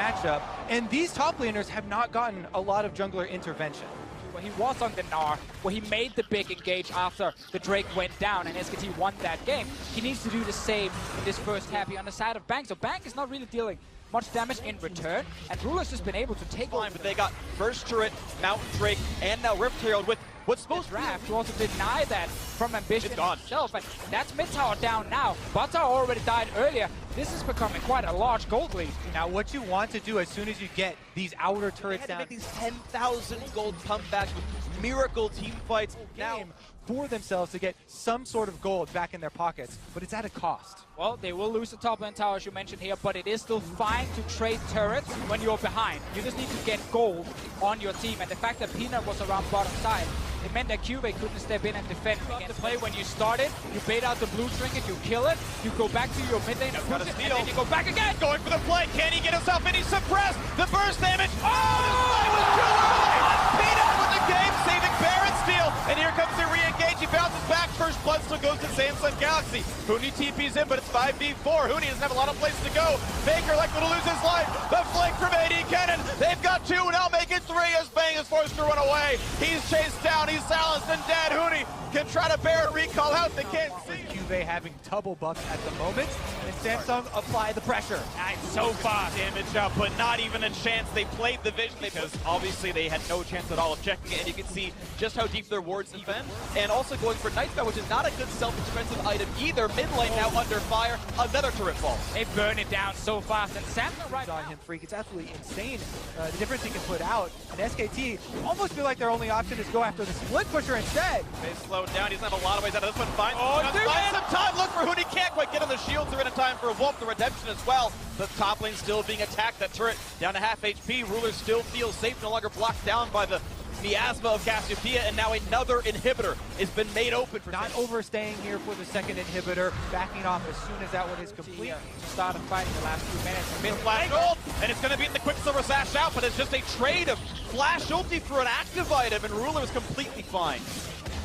matchup, and these top laners have not gotten a lot of jungler intervention. Well, he was on the Gnar, where he made the big engage after the Drake went down and SKT won that game. He needs to do the same in this first half here on the side of Bang. So Bang is not really dealing much damage in return, and Ruler's just been able to take line, but they got first turret, Mountain Drake, and now Rift Herald with what's supposed to draft to also deny that from Ambition It's gone. himself, and that's mid tower down now. Bot tower already died earlier. This is becoming quite a large gold lead. Now, what you want to do as soon as you get these outer turrets they had to down, make these 10,000 gold pump backs with miracle team fights. Now, for themselves to get some sort of gold back in their pockets, but it's at a cost. Well, they will lose the top lane tower, as you mentioned here, but it is still fine to trade turrets when you're behind. You just need to get gold on your team, and the fact that Peanut was around bottom side, it meant that Cuvee couldn't step in and defend against the play. When you started, you bait out the blue trinket, you kill it, you go back to your mid lane, push it, and then you go back again! going for the play, can he get himself in? He's suppressed, the burst damage, oh! This play was too early! Peanut with the game, saving Baron steal, and here comes the re-engage, he bounces back, first blood still goes to Samsung Galaxy. Huni TP's in, but it's 5v4, Huni doesn't have a lot of places to go. Faker likely to lose his life, the flank from AD Cannon, they've got two, now make it three as Bang is forced to run away. He's chased down, he's silenced and dead. Huni can try to Baron recall out, they can't see. Cuvee having double buffs at the moment, and Samsung apply the pressure. It's so fast. Damage up, but not even a chance. They played the vision because obviously they had no chance at all of checking it, and you can see just how deep their wards defend. And also going for Nightspell, which is not a good self-defensive item either. Mid lane now under fire. Another turret falls. They burn it down so fast, and Samsung right on him, Freak. It's absolutely insane the difference he can put out. And SKT almost feel like their only option is go after the split pusher instead. They slowed down. He doesn't have a lot of ways out of this one. Finds some time. Look for Huni. Can't quite get on the shields. They're in time for a Wolf, the redemption as well. The top lane still being attacked. That turret down to half HP. Ruler still feels safe, no longer blocked down by the miasma of Cassiopeia, and now another inhibitor has been made open for not overstaying here for the second inhibitor, backing off as soon as that one is complete. to start a fight in the last few minutes. Mid flash ult, and it's going to be the Quicksilver Sash out, but it's just a trade of flash ulti for an active item, and Ruler is completely fine.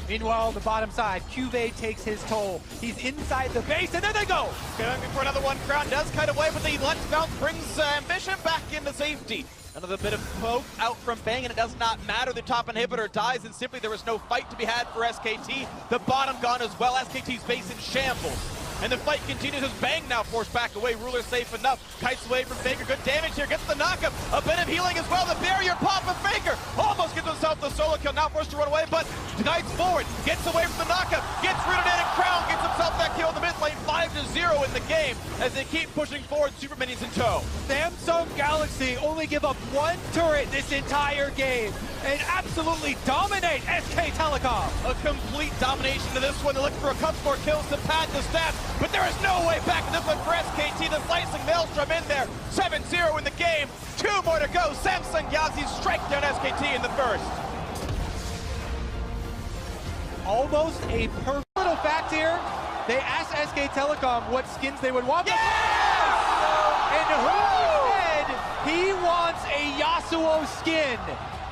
Meanwhile, the bottom side, Cuvee takes his toll. He's inside the base, and then they go! Going for another one. Crown does cut away, but the Let's Bounce brings Ambition back into safety. Another bit of poke out from Bang, and it does not matter. The top inhibitor dies, and simply there was no fight to be had for SKT. The bottom gone as well. SKT's base in shambles. And the fight continues as Bang now forced back away. Ruler safe enough. Kites away from Faker. Good damage here. Gets the knockup. A bit of healing as well. The barrier pop of Faker. Almost gets himself the solo kill. Now forced to run away, but Knights forward. Gets away from the knockup. Gets rooted in, and Crown gets himself that kill in the mid lane. 5-0 in the game as they keep pushing forward. Super Minions in tow. Samsung Galaxy only give up one turret this entire game and absolutely dominate SK Telecom. A complete domination to this one. They're looking for a couple more kills to pad the stats, but there is no way back in this one for SKT. The slicing Maelstrom in there. 7-0 in the game. 2 more to go. Samsung Galaxy strike down SKT in the first. Almost a perfect little fact here. They asked SK Telecom what skins they would want. Yeah! And who said he wants a Yasuo skin?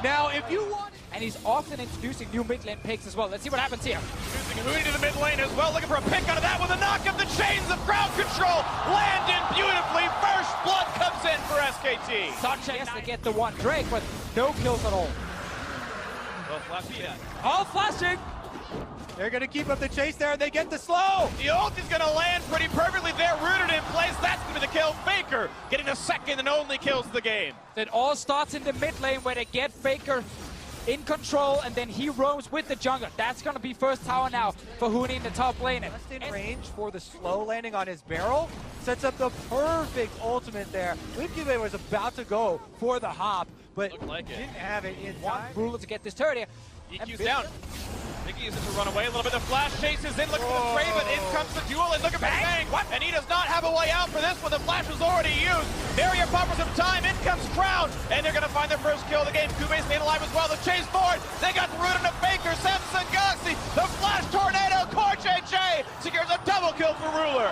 Now, if you want... And he's often introducing new mid lane picks as well. Let's see what happens here. Using Huni to the mid lane as well, looking for a pick out of that with a knock of the chains of crowd control. Landed beautifully. First blood comes in for SKT. Such a to get the one Drake, but no kills at all. Well, flash All flashing! They're going to keep up the chase there, and they get the slow. The ult is going to land pretty perfectly there, rooted in place. That's going to be the kill. Faker getting a second and only kills the game. It all starts in the mid lane where they get Faker in control, and then he roams with the jungler. That's going to be first tower now for Huni in the top lane. Just in range for the slow landing on his barrel. Sets up the perfect ultimate there. Cuvee was about to go for the hop, but didn't have it in time. Ruler to get this turret here. EQ's down. Mickey uses to run away a little bit. The flash chases in, looking for the trade, but in comes the duel, and look at Bang! What? And he does not have a way out for this one. The flash was already used. Barrier pop for some time. In comes Crown, and they're going to find their first kill of the game. Cuve's staying alive as well. The chase forward. They got the root into Faker. Samsung Galaxy. The flash tornado. Core JJ secures a double kill for Ruler.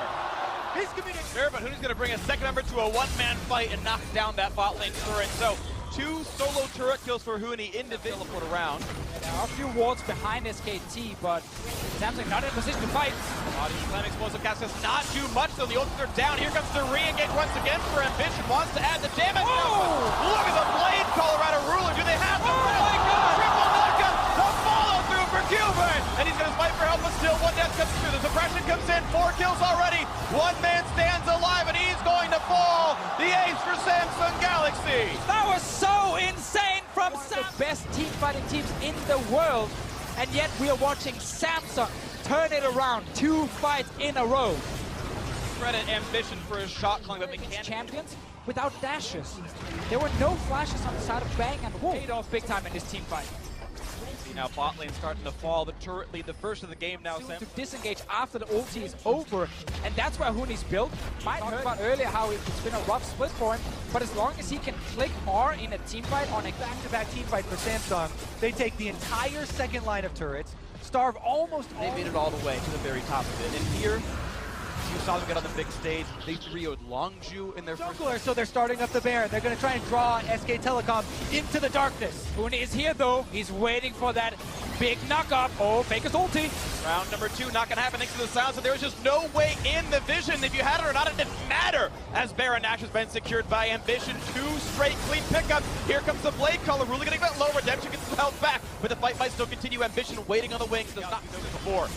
He's committing. Sure, but Huni's going to bring a second member to a one-man fight and knock down that bot lane turret. So 2 solo turret kills for Huni individual teleport around. And there are a few wards behind SKT, but Samsung not in a position to fight. Audience Slam explosive cast does not do much, though the ults are down. Here comes the re-engage once again for Ambition. Wants to add the damage. kills already. One man stands alive, and he's going to fall. The ace for Samsung Galaxy. That was so insane from the best team fighting teams in the world. And yet we are watching Samsung turn it around 2 fights in a row. Credit Ambition for his shot calling, but Champions without dashes. There were no flashes on the side of Bang, and Wolf paid off big time in this team fight. See now bot lane starting to fall. The turret lead, the first of the game now. To disengage after the ulti is over, and that's where Huni's built. Might talked about earlier how it's been a rough split for him, but as long as he can click R in a team fight on a back-to-back team fight for Samsung, they take the entire second line of turrets, starve almost all. They made it all the way to the very top of it, and here you saw them get on the big stage. They 3-0'd Longju in their first. So they're starting up the Baron. They're going to try and draw SK Telecom into the darkness. Huni is here though. He's waiting for that big knock-up. Oh, Faker's ulti. Round number 2, not going to happen thanks to the sounds. So there was just no way in the vision. If you had it or not, it didn't matter. As Baron Nash has been secured by Ambition. 2 straight clean pickups. Here comes the Blade Caller. Really going to get low. Redemption gets some health back. But the fight might still continue. Ambition waiting on the wings. Does not do this before.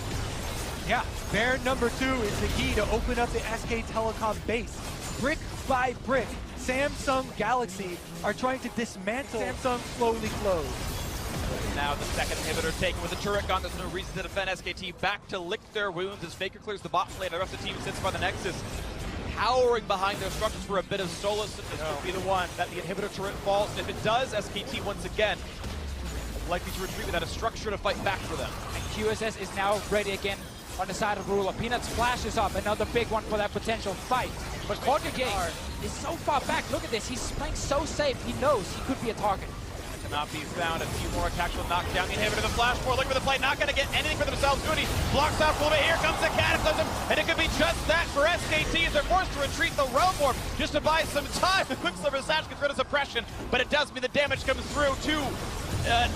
Yeah, Baron number 2 is the key to open up the SK Telecom base. Brick by brick, Samsung Galaxy are trying to dismantle Samsung slowly close. Now the second inhibitor taken with the turret gun. There's no reason to defend SKT. Back to lick their wounds as Faker clears the bot lane. The rest of the team sits by the Nexus, cowering behind their structures for a bit of solace. This could be the one that the inhibitor turret falls. And if it does, SKT once again likely to retreat without a structure to fight back for them. And QSS is now ready again on the side of Ruler. Peanuts flashes up, another big one for that potential fight. But KTG is so far back. Look at this, he's playing so safe. He knows he could be a target. Cannot be found. A few more attacks will knock down the inhibitor. The flash forward, looking for the play, not going to get anything for themselves. Huni blocks out a little bit. Here comes the Cataclysm, and it could be just that for SKT as they're forced to retreat the Realm Warp just to buy some time. The Quicksilver Sash gets rid of suppression, but it does mean the damage comes through. 2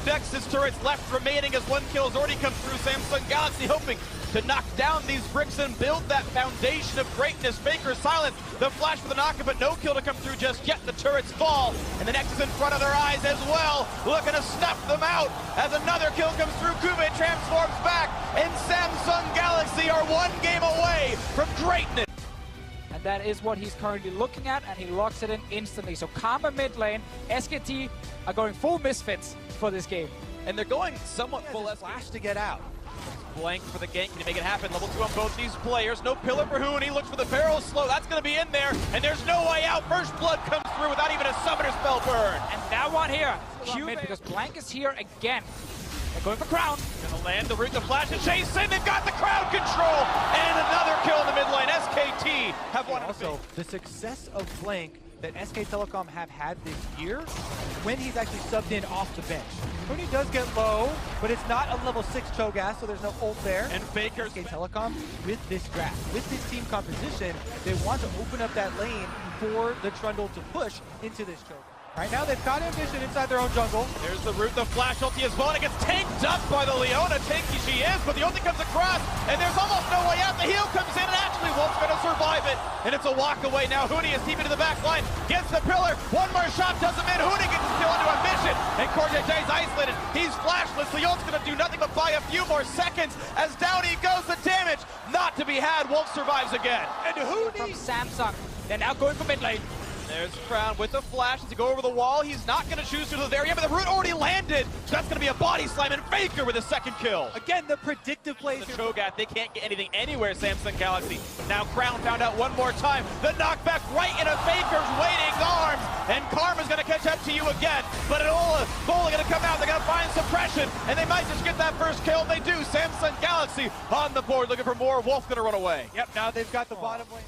Nexus turrets left remaining as 1 kill has already come through. Samsung Galaxy hoping to knock down these bricks and build that foundation of greatness. Faker silence, the flash for the knockup, but no kill to come through just yet. The turrets fall, and the Nexus in front of their eyes as well, looking to snuff them out as another kill comes through. Kube transforms back, and Samsung Galaxy are 1 game away from greatness. And that is what he's currently looking at, and he locks it in instantly. So Karma mid lane, SKT are going full misfits for this game. And they're going somewhat full flash to get out. Blank for the gank. Can he make it happen? Level 2 on both these players. No pillar for Huni. Looks for the barrel slow. That's going to be in there. And there's no way out. First blood comes through without even a summoner spell burn. And that one here, Q because Blank is here again. They're going for Crown. Gonna land the root, the flash, and chase in. They've got the crowd control. And another kill in the mid lane. SKT have won. Also, the success of Blank that SK Telecom have had this year when he's actually subbed in off the bench. Huni does get low, but it's not a level 6 Cho'Gath, so there's no ult there. And Faker's SK Telecom, with this draft, with this team composition, they want to open up that lane for the Trundle to push into this Cho'Gath. Right now, they've got Ambition inside their own jungle. There's the root, the flash ulti as well, and it gets tanked up by the Leona. Tanky she is, but the ulti comes across, and there's almost no way out. The heal comes in, and actually Wolf's going to survive it. And it's a walk away now. Huni is deep into the back line, gets the pillar. One more shot does him in. Huni gets the kill into Ambition, and KTG is isolated. He's flashless. The ult's going to do nothing but buy a few more seconds. As down he goes, the damage not to be had. Wolf survives again. And Huni from Samsung, they're now going for mid lane. There's Crown with the flash to go over the wall. He's not going to choose to there yet, but the root already landed. That's going to be a body slam, and Faker with a second kill. Again, the predictive plays. The Cho'Gath, they can't get anything anywhere, Samsung Galaxy. Now Crown found out one more time. The knockback right into Faker's waiting arms, and Karma's going to catch up to you again. But Enola fully going to come out. They're going to find suppression, and they might just get that first kill. They do. Samsung Galaxy on the board, looking for more. Wolf going to run away. Yep, now they've got the bottom lane.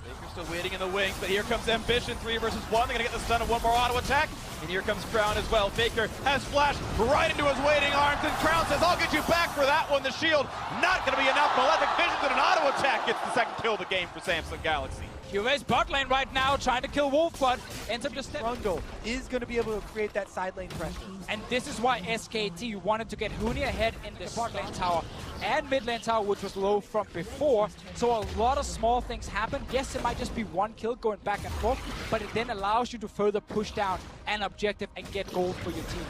Baker's still waiting in the wings, but here comes Ambition, 3 versus 1. They're gonna get the stun of one more auto attack, and here comes Crown as well. Baker has flashed right into his waiting arms, and Crown says, I'll get you back for that one. The shield not gonna be enough. Malefic Visions and an auto attack gets the second kill of the game for Samsung Galaxy. QA's bot lane right now, trying to kill Wolf, but ends up just Trundle is going to be able to create that side lane pressure. And this is why SKT wanted to get Huni ahead in the bot lane tower and mid lane tower, which was low from before. So a lot of small things happen. Yes, it might just be 1 kill going back and forth, but it then allows you to further push down an objective and get gold for your team.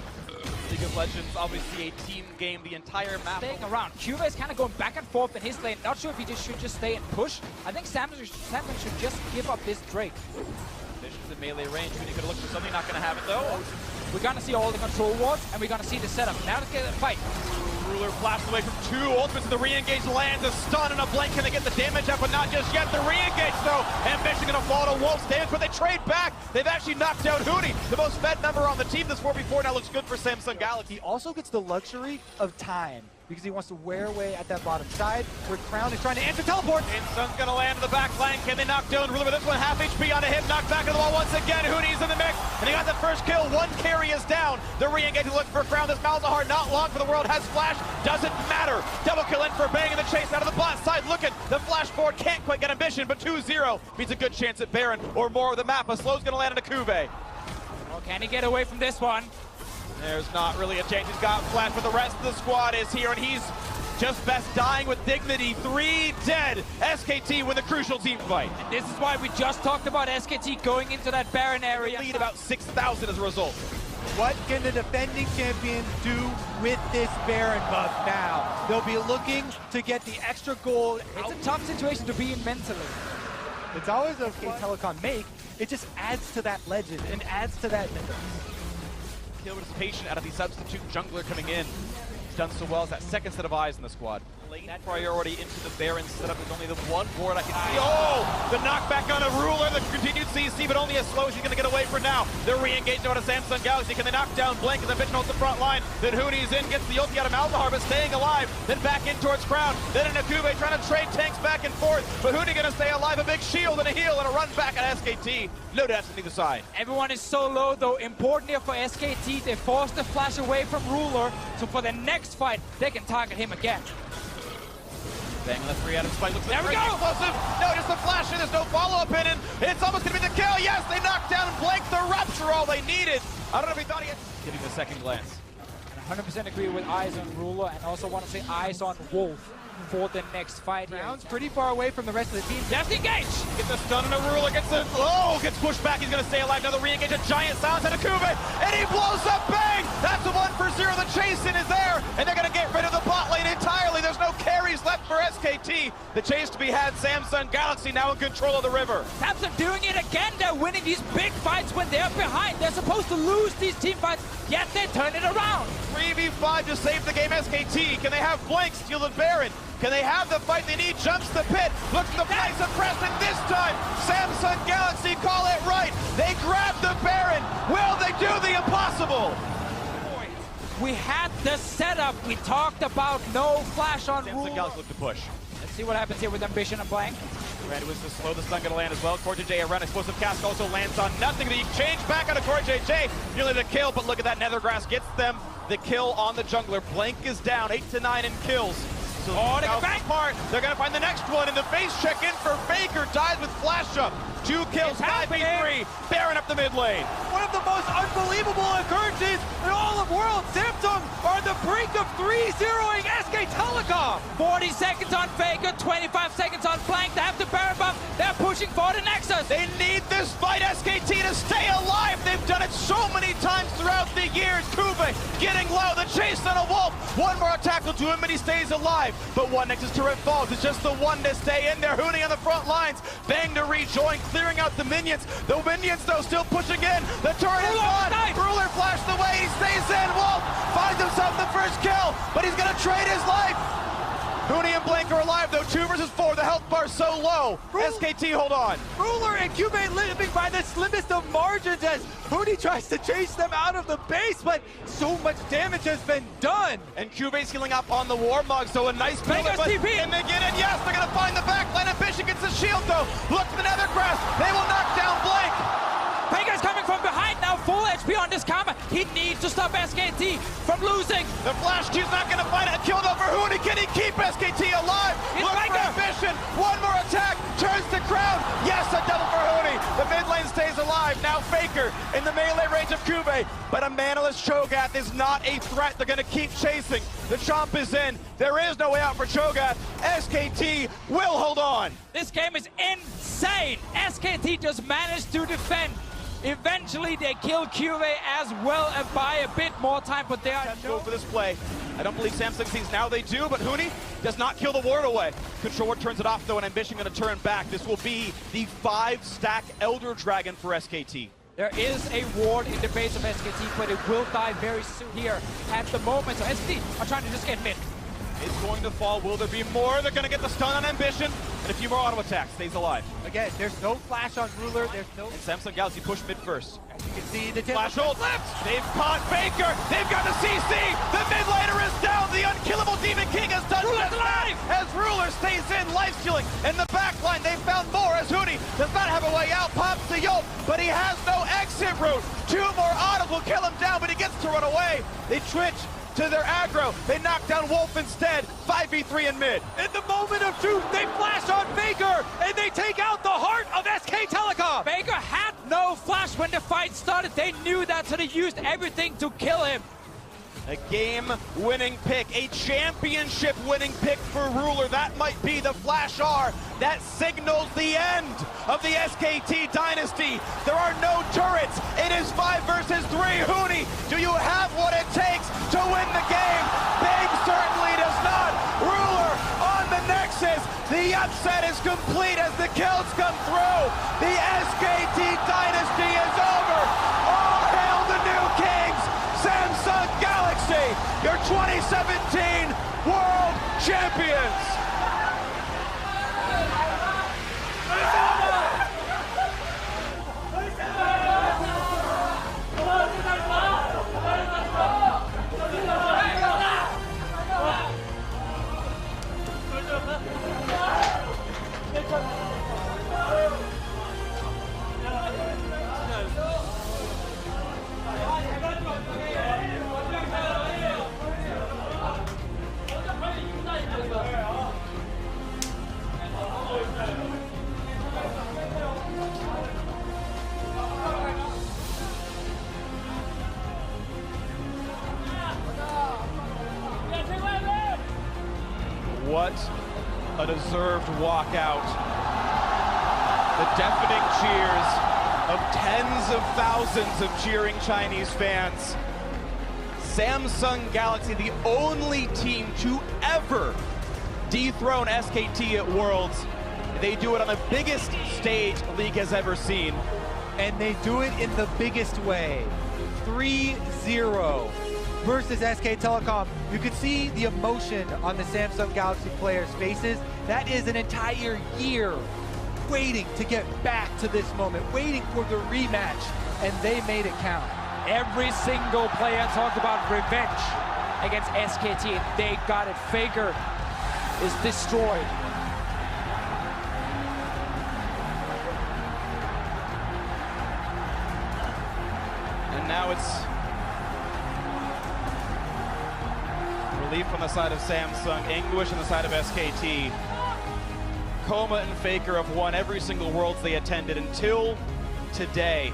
League of Legends, obviously a team game, the entire map. Staying around. Cube is kind of going back and forth in his lane. Not sure if he should just stay and push. I think Samson should just give up this Drake. Vision's in melee range. He could look for something, not going to have it though. We're going to see all the control wards, and we're going to see the setup. Now let's get a fight. Ruler flashes away from two ultimates. The re-engage lands a stun and a blink. Can they get the damage up? But not just yet. The re-engage though. Ambition going to fall to Wolf's damage, but they trade back. They've actually knocked out Hootie, the most fed member on the team this 4v4. Now looks good for Samsung Galaxy. He also gets the luxury of time because he wants to wear away at that bottom side where Crown is trying to answer teleport. Insung's going to land in the back line. Can they knock down Ruler with this one? Half HP on a hit. Knocked back to the wall once again. Hootie's in the mix. And he got the first kill. One carry is down. The re-engage looking for Crown. This Malzahar not long for the world. Has flash. Doesn't matter. Double kill in for Bang in the chase out of the bot side. Looking. The flash forward can't quite get Ambition, but 2-0 means a good chance at Baron or more of the map. A slow's going to land into Kube. Oh, can he get away from this one? There's not really a chance. He's got flash, but the rest of the squad is here, and he's just best dying with dignity. 3 dead. SKT win the crucial team fight. And this is why we just talked about SKT going into that Baron area. Lead about 6,000 as a result. What can the defending champion do with this Baron buff now? They'll be looking to get the extra gold. It's a tough situation to be in mentally. It's always a Telecom make. It just adds to that legend and adds to that mythos. Kill is patient out of the substitute jungler coming in. He's done so well as that second set of eyes in the squad. Late priority into the Baron setup. There's only the one board I can see. Oh! The knockback on a Ruler, the continued CC, but only as slow as he's going to get away for now. They're re-engaged out of Samsung Galaxy. Can they knock down Blink as Ambition holds the front line? Then Hootie's in, gets the ulti out of Malzahar, but staying alive. Then back in towards Crown. Then in Akube trying to trade tanks back and forth. But Hootie going to stay alive. A big shield and a heal and a run back at SKT. No deaths on either side. Everyone is so low though. Important here for SKT. They forced the flash away from Ruler. So for the next fight, they can target him again. Bang on the 3 out of spike. Looks there we go! Explosive. No, just a flash in. There's no follow-up in it. It's almost going to be the kill. Yes, they knocked down Blake. The Rupture, all they needed. I don't know if he thought he had... Giving the second glance. And 100% agree with eyes on Ruler and also want to say eyes on Wolf for the next fight. Crown's pretty far away from the rest of the team. Just engage! Gets the stun and a Ruler. Gets the... Oh, gets pushed back. He's going to stay alive. Another re-engage. A giant silence at Akube. And he blows up. Bang! That's a 1-for-0. The chase-in is there. And they're going to get rid of the bot lane entirely. There's no carries left for SKT. The chase to be had. Samsung Galaxy now in control of the river. Samsung doing it again. They're winning these big fights when they're behind. They're supposed to lose these team fights, yet they turn it around. 3v5 to save the game. SKT. Can they have Blink steal the Baron? Can they have the fight they need? Jumps the pit. Looks at the place of Preston. This time, Samsung Galaxy call it right. They grab the Baron. Will they do the impossible? We had the setup. We talked about no flash on Ruler. Samsung Galaxy look to push. Let's see what happens here with Ambition and Blank. Red was to slow the stun going to land as well. CKTG, a run explosive cast also lands on nothing. The exchange back out of CKTG. Nearly the kill, but look at that. Nethergrass gets them the kill on the jungler. Blank is down 8-9 in kills. So they go back. Smart. They're going to find the next one in the face check in for Faker. Dies with flash up. 2 kills, 5v3. Baron up the mid lane. One of the most unbelievable occurrences in all of world. Samsung are on the brink of 3-0ing SK Telecom. 40 seconds on Faker, 25 seconds on Blank. They have the Baron buff. They're pushing for the Nexus. They need this fight, SKT, to stay alive. They've done it so many times throughout the years. Kube getting low. The chase on a Wolf. One more attack will do him, and he stays alive. But one Nexus turret falls. It's just the one to stay in there. Hootie on the front lines. Bang to rejoin, clearing out the minions. The minions, though, still pushing in. The turret is gone. Ruler flashed away. He stays in. Wolf finds himself the first kill, but he's going to trade his life. Hootie and Blank are alive, though. 2 versus 4. The health bar's so low. SKT, hold on. Ruler and Cube living by the slimmest of margins as Hootie tries to chase them out of the base, but so much damage has been done. And Cube's healing up on the Warmog, so a nice build. Vegas TP. And they get in. Yes, they're going to find the backline. Ambition gets the shield, though. Look to the Nethergrass. They will knock down Blank. Faker's coming from behind now, full HP on this combat. He needs to stop SKT from losing. The flash Q's not going to find it. Killed over Hootie. Can he keep SKT alive? It's Look for Ambition. One more attack. Turns to Crown. Yes, a double for Hootie. The mid lane stays alive. Now Faker in the melee range of Kube. But a manaless Cho'Gath is not a threat. They're going to keep chasing. The chomp is in. There is no way out for Cho'Gath. SKT will hold on. This game is insane. SKT just managed to defend Eventually, they kill QA as well and buy a bit more time, but they are Go for this play. I don't believe Samsung sees now they do, but Huni does not kill the ward away. Controller turns it off though, and Ambition going to turn back. This will be the 5-stack Elder Dragon for SKT. There is a ward in the base of SKT, but it will die very soon here at the moment. So SKT are trying to just get mid. It's going to fall. Will there be more? They're going to get the stun on Ambition, and a few more auto attacks. Stays alive. Again, there's no flash on Ruler. There's no... And Samsung Galaxy push mid first. As you can see, the Flash ult left. They've caught Faker. They've got the CC. The mid laner is down. The unkillable Demon King has done just that. As Ruler stays in, life stealing. In the back line, they found more as Huni does not have a way out. Pops the ult, but he has no exit route. 2 more autos will kill him down, but he gets to run away. They twitch to their aggro. They knock down Wolf instead. 5v3 in mid. In the moment of truth, they flash on Faker, and they take out the heart of SK Telecom. Faker had no flash when the fight started. They knew that, so they used everything to kill him. A game-winning pick, a championship-winning pick for Ruler. That might be the Flash R that signals the end of the SKT dynasty. There are no turrets. It is 5 versus 3. Huni, do you have what it takes to win the game? Bang certainly does not. Ruler on the Nexus. The upset is complete as the kills come through. The SKT dynasty is over. All hail the new kings. Samsung Galaxy, your 2017 World Champions! What a deserved walkout. The deafening cheers of tens of thousands of cheering Chinese fans. Samsung Galaxy, the only team to ever dethrone SKT at Worlds. They do it on the biggest stage the league has ever seen. And they do it in the biggest way. 3-0 versus SK Telecom. You can see the emotion on the Samsung Galaxy players' faces. That is an entire year waiting to get back to this moment, waiting for the rematch, and they made it count. Every single player talked about revenge against SKT, and they got it. Faker is destroyed. And now it's relief on the side of Samsung, anguish on the side of SKT. Coma and Faker have won every single Worlds they attended until today.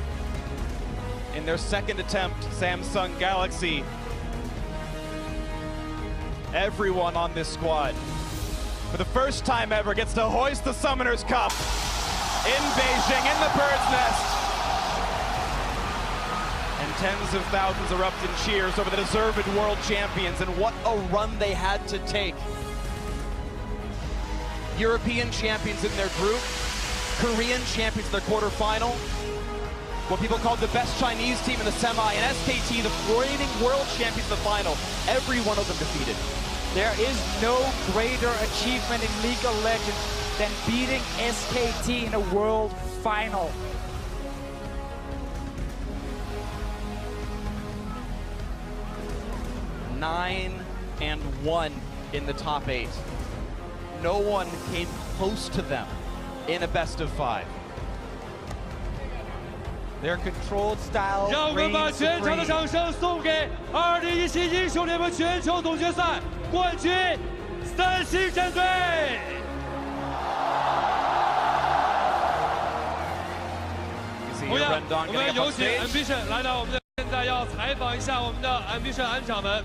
In their second attempt, Samsung Galaxy, everyone on this squad, for the first time ever, gets to hoist the Summoners Cup in Beijing, in the Bird's Nest. And tens of thousands erupt in cheers over the deserved world champions, and what a run they had to take. European champions in their group, Korean champions in their quarterfinal, what people called the best Chinese team in the semi, and SKT, the reigning world champions in the final. Every one of them defeated. There is no greater achievement in League of Legends than beating SKT in a world final. Nine and 1 in the top 8. No one came close to them in a best of 5. Their controlled style 让我们把 reigns 全场的 supreme. 掌声送给2017英雄联盟全球总决赛冠军三星战队。同样，我们有请 Ambition 来到我们的，现在要采访一下我们的 Ambition 安长们。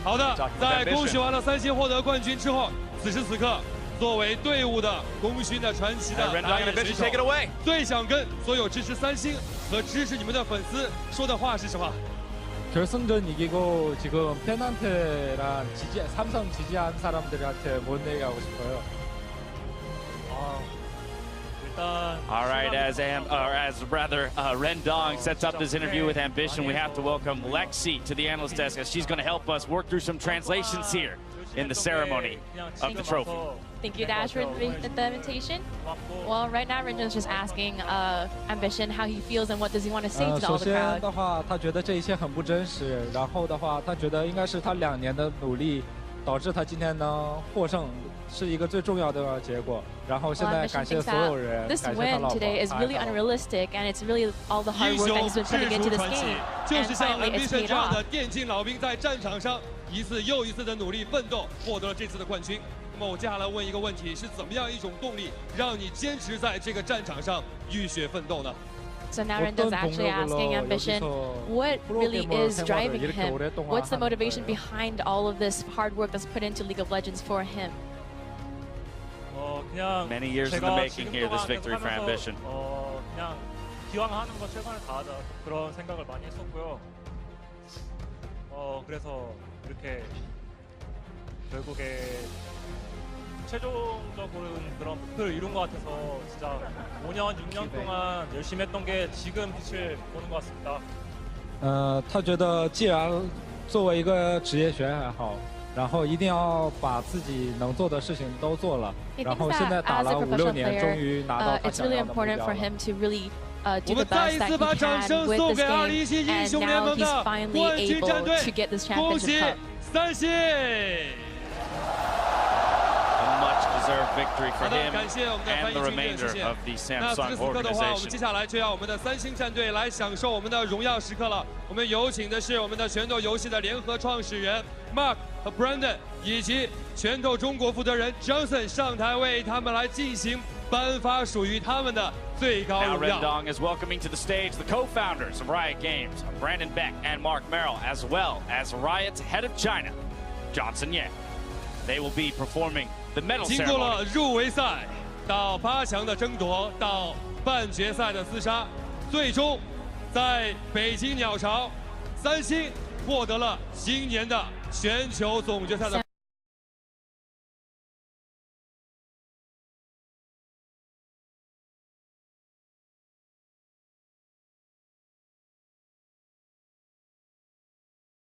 好的，在恭喜完了三星获得冠军之后，此时此刻，作为队伍的功勋的传奇的打野选手，最想跟所有支持三星和和支持你们的粉丝说的话是什么？ 결승전 이기고 지금 팬한테랑 삼성 지지한 사람들한테 뭔 얘기하고 싶어요? All right, as Rendong sets up this interview with Ambition, we have to welcome Lexi to the analyst desk as she's going to help us work through some translations here in the ceremony of the trophy. Thank you, Dash, for the invitation. Well, right now, Rendong's just asking Ambition how he feels and what does he want to say to all the 首先 crowd. 的话，他觉得这一切很不真实。然后的话，他觉得应该是他2年的努力，导致他今天能获胜，是一个最重要的结果。然后现在感谢所有人， This 感谢他 win 老婆。 today is really unrealistic, and it's really all the hard 英 work 雄 that he's been 志 putting 出 into this 传奇， game, 就 and 是像 finally it's Ambition paid 这样 off. 的电竞老兵，在战场上一次又一次的努力奋斗，获得了这次的冠军。那么我接下来问一个问题：是怎么样一种动力，让你坚持在这个战场上浴血奋斗呢？ So now Rendong's actually asking Ambition, what really is driving him? What's the motivation behind all of this hard work that's put into League of Legends for him? Many years in the making here, this victory for Ambition. 그냥 기왕 하는 거 최선을 다하자 그런 생각을 많이 했었고요. 그래서 이렇게 결국에 최종적으로는 그런 목표를 이룬 것 같아서 진짜 5년, 6년 동안 열심히 했던 게 지금 빛을 보는 것 같습니다. 他觉得既然作为一个职业选手还好，然后一定要把自己能做的事情都做了， He 然 thinks 后现在 that 打 as 了 a 5、6 professional 年，终于 player, 拿到他 it's 想 really 要的目 important 标 for 了。 him to really do 我 the 们再 best 一 that 次 he 把掌 can 声 with 送 this 给2017 game, 英雄 and 联 now 盟 he's 的 finally 冠军 able 战队 to get this 恭喜 championship cup. 三星！ A much-deserved victory for 好的， him 感谢我们的翻 and 译 the 群队，谢 remainder 谢。 of the 那此时 Samsung 此刻的话，我们 organization. 接下来就要我们的三星战队来享受我们的荣耀时刻了。我们有请的是我们的拳头游戏的联合创始人 Mark 和 Brandon， 以及拳头中国负责人 Johnson 上台为他们来进行颁发属于他们的最高 Now 荣耀。 Rendong is welcoming to the stage the co-founders of Riot Games, Brandon Beck and Mark Merrill, as well as Riot's head of China, Johnson Yang. They will be performing the medal 经过 ceremony. 了入围赛到8强的争夺，到半决赛的厮杀，最终在北京鸟巢，三星获得了今年的全球总决赛的。